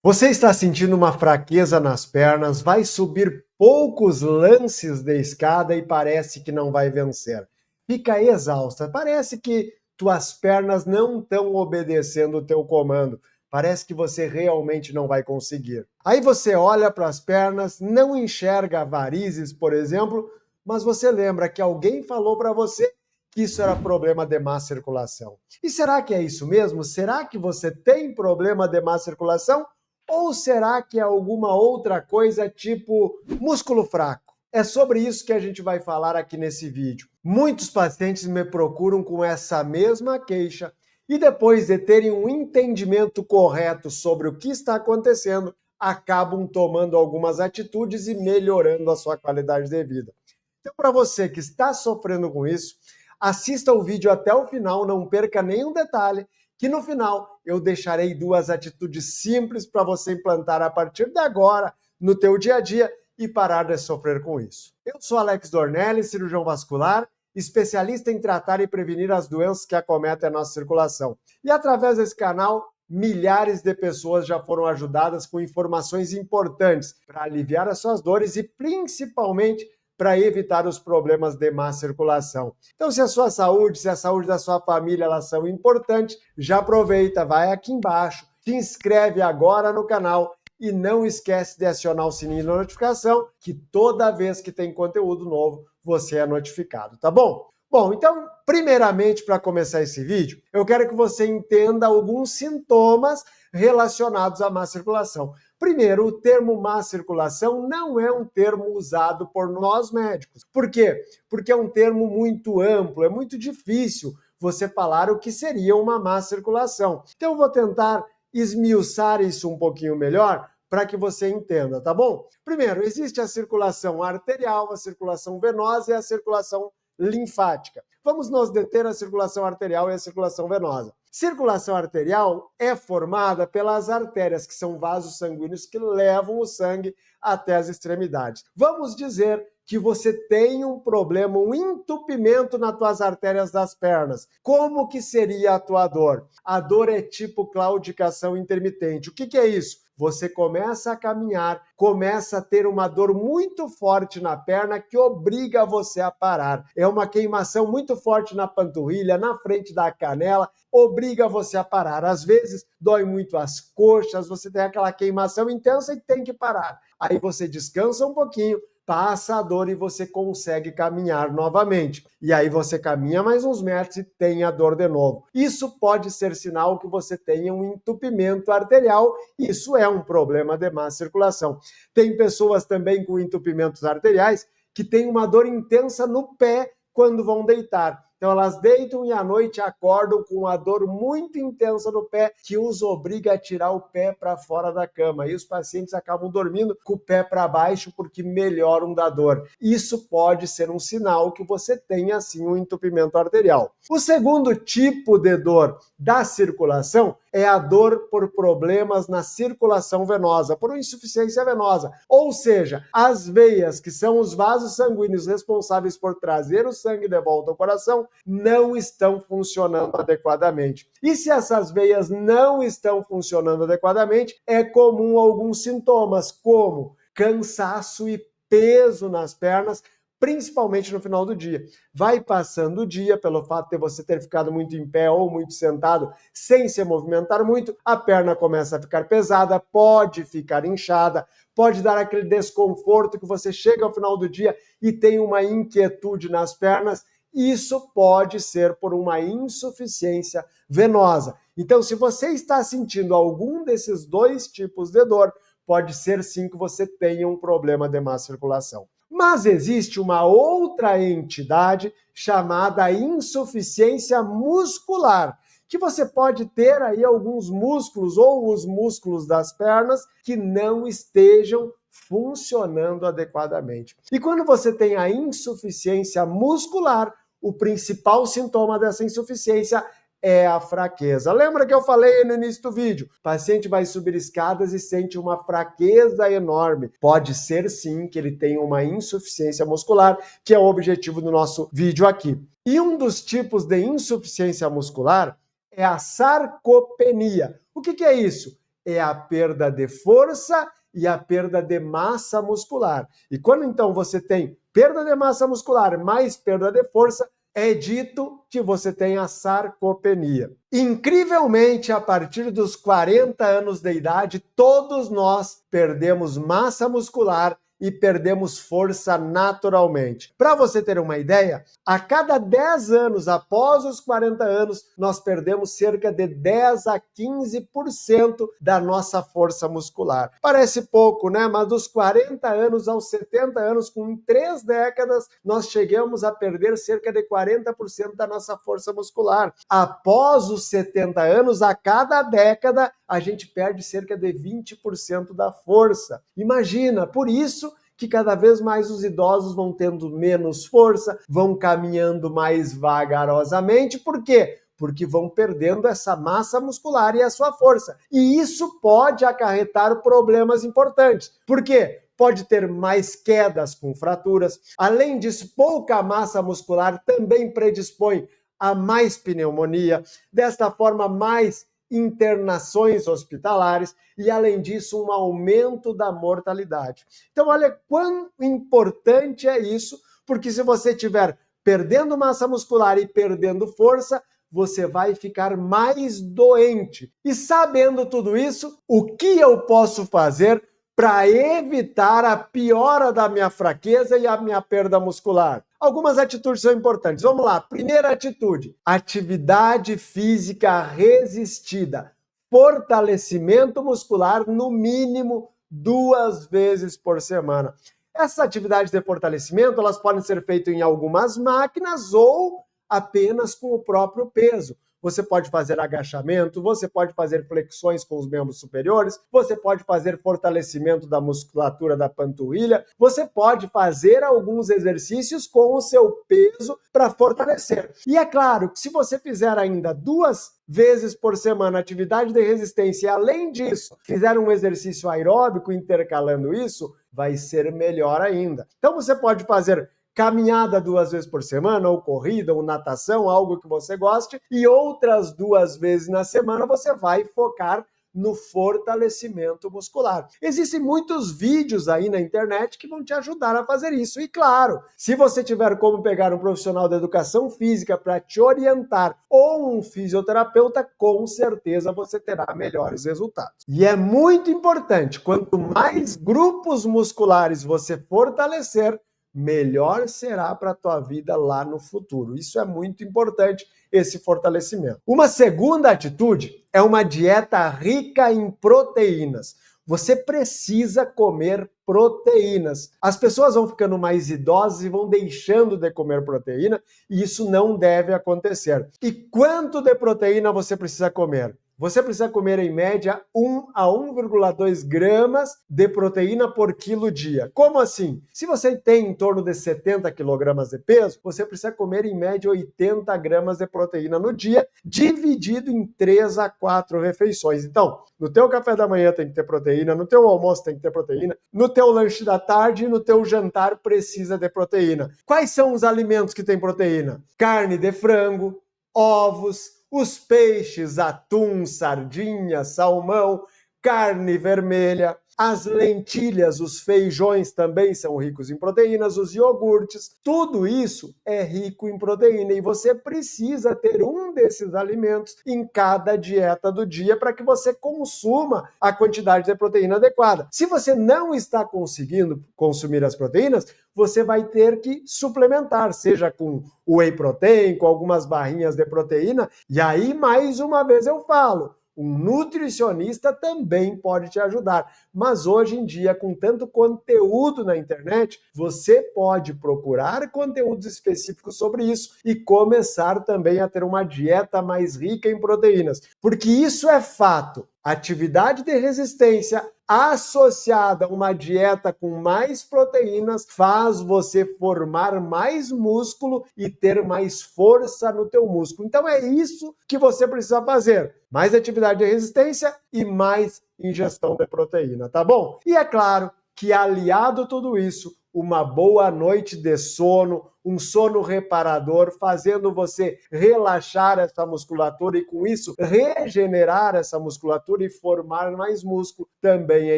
Você está sentindo uma fraqueza nas pernas, vai subir poucos lances de escada e parece que não vai vencer. Fica exausta, parece que tuas pernas não estão obedecendo o teu comando. Parece que você realmente não vai conseguir. Aí você olha para as pernas, não enxerga varizes, por exemplo, mas você lembra que alguém falou para você que isso era problema de má circulação. E será que é isso mesmo? Será que você tem problema de má circulação? Ou será que é alguma outra coisa tipo músculo fraco? É sobre isso que a gente vai falar aqui nesse vídeo. Muitos pacientes me procuram com essa mesma queixa e depois de terem um entendimento correto sobre o que está acontecendo, acabam tomando algumas atitudes e melhorando a sua qualidade de vida. Então, para você que está sofrendo com isso, assista o vídeo até o final, não perca nenhum detalhe, que no final eu deixarei duas atitudes simples para você implantar a partir de agora no teu dia a dia e parar de sofrer com isso. Eu sou Alex Dornelli, cirurgião vascular, especialista em tratar e prevenir as doenças que acometem a nossa circulação. E através desse canal, milhares de pessoas já foram ajudadas com informações importantes para aliviar as suas dores e principalmente para evitar os problemas de má circulação. Então, se a sua saúde, se a saúde da sua família, elas são importantes, já aproveita, vai aqui embaixo, se inscreve agora no canal e não esquece de acionar o sininho da notificação, que toda vez que tem conteúdo novo, você é notificado, tá bom? Bom, então, primeiramente, para começar esse vídeo, eu quero que você entenda alguns sintomas relacionados à má circulação. Primeiro, o termo má circulação não é um termo usado por nós médicos. Por quê? Porque é um termo muito amplo, é muito difícil você falar o que seria uma má circulação. Então, eu vou tentar esmiuçar isso um pouquinho melhor para que você entenda, tá bom? Primeiro, existe a circulação arterial, a circulação venosa e a circulação linfática. Vamos nos deter a circulação arterial e a circulação venosa. Circulação arterial é formada pelas artérias, que são vasos sanguíneos que levam o sangue até as extremidades. Vamos dizer que você tem um problema, um entupimento nas tuas artérias das pernas. Como que seria a tua dor? A dor é tipo claudicação intermitente. O que é isso? Você começa a caminhar, começa a ter uma dor muito forte na perna que obriga você a parar. É uma queimação muito forte na panturrilha, na frente da canela, obriga você a parar. Às vezes dói muito as coxas, você tem aquela queimação intensa e tem que parar. Aí você descansa um pouquinho, passa a dor e você consegue caminhar novamente. E aí você caminha mais uns metros e tem a dor de novo. Isso pode ser sinal que você tenha um entupimento arterial. Isso é um problema de má circulação. Tem pessoas também com entupimentos arteriais que têm uma dor intensa no pé quando vão deitar. Então elas deitam e à noite acordam com uma dor muito intensa no pé que os obriga a tirar o pé para fora da cama. E os pacientes acabam dormindo com o pé para baixo porque melhoram da dor. Isso pode ser um sinal que você tenha assim um entupimento arterial. O segundo tipo de dor da circulação é a dor por problemas na circulação venosa, por insuficiência venosa. Ou seja, as veias, que são os vasos sanguíneos responsáveis por trazer o sangue de volta ao coração, não estão funcionando adequadamente. E se essas veias não estão funcionando adequadamente, é comum alguns sintomas, como cansaço e peso nas pernas, principalmente no final do dia. Vai passando o dia, pelo fato de você ter ficado muito em pé ou muito sentado, sem se movimentar muito, a perna começa a ficar pesada, pode ficar inchada, pode dar aquele desconforto que você chega ao final do dia e tem uma inquietude nas pernas. Isso pode ser por uma insuficiência venosa. Então, se você está sentindo algum desses dois tipos de dor, pode ser sim que você tenha um problema de má circulação. Mas existe uma outra entidade chamada insuficiência muscular, que você pode ter aí alguns músculos ou os músculos das pernas que não estejam funcionando adequadamente. E quando você tem a insuficiência muscular, o principal sintoma dessa insuficiência é a fraqueza. Lembra que eu falei no início do vídeo? O paciente vai subir escadas e sente uma fraqueza enorme. Pode ser sim que ele tenha uma insuficiência muscular, que é o objetivo do nosso vídeo aqui. E um dos tipos de insuficiência muscular é a sarcopenia. O que é isso? é a perda de força e a perda de massa muscular. E quando então você tem perda de massa muscular mais perda de força, é dito que você tem a sarcopenia. Incrivelmente, a partir dos 40 anos de idade, todos nós perdemos massa muscular e perdemos força naturalmente. Para você ter uma ideia, a cada 10 anos após os 40 anos, nós perdemos cerca de 10 a 15% da nossa força muscular. Parece pouco, né? Mas dos 40 anos aos 70 anos, com 3 décadas, nós chegamos a perder cerca de 40% da nossa força muscular. Após os 70 anos, a cada década, a gente perde cerca de 20% da força. Imagina, por isso que cada vez mais os idosos vão tendo menos força, vão caminhando mais vagarosamente. Por quê? Porque vão perdendo essa massa muscular e a sua força. E isso pode acarretar problemas importantes. Por quê? Pode ter mais quedas com fraturas. Além disso, pouca massa muscular também predispõe a mais pneumonia. Desta forma, mais internações hospitalares e, além disso, um aumento da mortalidade. Então, olha quão importante é isso, porque se você estiver perdendo massa muscular e perdendo força, você vai ficar mais doente. E sabendo tudo isso, o que eu posso fazer para evitar a piora da minha fraqueza e a minha perda muscular? Algumas atitudes são importantes. Vamos lá. Primeira atitude: atividade física resistida. Fortalecimento muscular, no mínimo 2 vezes por semana. Essas atividades de fortalecimento, elas podem ser feitas em algumas máquinas ou apenas com o próprio peso. Você pode fazer agachamento, você pode fazer flexões com os membros superiores, você pode fazer fortalecimento da musculatura da panturrilha, você pode fazer alguns exercícios com o seu peso para fortalecer. E é claro que se você fizer ainda 2 vezes por semana atividade de resistência e, além disso, fizer um exercício aeróbico intercalando isso, vai ser melhor ainda. Então você pode fazer caminhada 2 vezes por semana, ou corrida, ou natação, algo que você goste, e outras 2 vezes na semana você vai focar no fortalecimento muscular. Existem muitos vídeos aí na internet que vão te ajudar a fazer isso. E claro, se você tiver como pegar um profissional da educação física para te orientar ou um fisioterapeuta, com certeza você terá melhores resultados. E é muito importante, quanto mais grupos musculares você fortalecer, melhor será para a tua vida lá no futuro. Isso é muito importante, esse fortalecimento. Uma segunda atitude é uma dieta rica em proteínas. Você precisa comer proteínas. As pessoas vão ficando mais idosas e vão deixando de comer proteína, e isso não deve acontecer. E quanto de proteína você precisa comer? Você precisa comer, em média, 1 a 1,2 gramas de proteína por quilo dia. Como assim? Se você tem em torno de 70 quilogramas de peso, você precisa comer, em média, 80 gramas de proteína no dia, dividido em 3 a 4 refeições. Então, no teu café da manhã tem que ter proteína, no teu almoço tem que ter proteína, no teu lanche da tarde e no teu jantar precisa de proteína. Quais são os alimentos que têm proteína? Carne de frango, ovos, os peixes, atum, sardinha, salmão, carne vermelha, as lentilhas, os feijões também são ricos em proteínas, os iogurtes, tudo isso é rico em proteína e você precisa ter um desses alimentos em cada dieta do dia para que você consuma a quantidade de proteína adequada. Se você não está conseguindo consumir as proteínas, você vai ter que suplementar, seja com whey protein, com algumas barrinhas de proteína, e aí mais uma vez eu falo, um nutricionista também pode te ajudar. Mas hoje em dia, com tanto conteúdo na internet, você pode procurar conteúdos específicos sobre isso e começar também a ter uma dieta mais rica em proteínas. Porque isso é fato. Atividade de resistência associada a uma dieta com mais proteínas faz você formar mais músculo e ter mais força no teu músculo. Então é isso que você precisa fazer. Mais atividade de resistência e mais ingestão de proteína, tá bom? E é claro que, aliado a tudo isso, uma boa noite de sono, um sono reparador, fazendo você relaxar essa musculatura e, com isso, regenerar essa musculatura e formar mais músculo, também é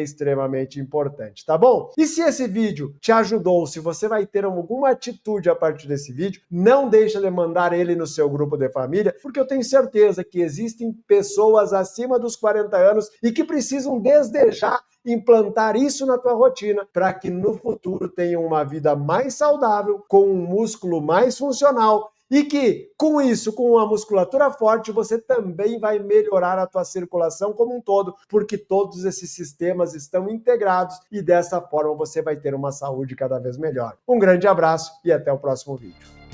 extremamente importante, tá bom? E se esse vídeo te ajudou, se você vai ter alguma atitude a partir desse vídeo, não deixa de mandar ele no seu grupo de família, porque eu tenho certeza que existem pessoas acima dos 40 anos e que precisam desde já implantar isso na tua rotina para que no futuro tenham uma vida mais saudável, com um músculo mais funcional e que, com isso, com uma musculatura forte, você também vai melhorar a tua circulação como um todo, porque todos esses sistemas estão integrados e dessa forma você vai ter uma saúde cada vez melhor. Um grande abraço e até o próximo vídeo.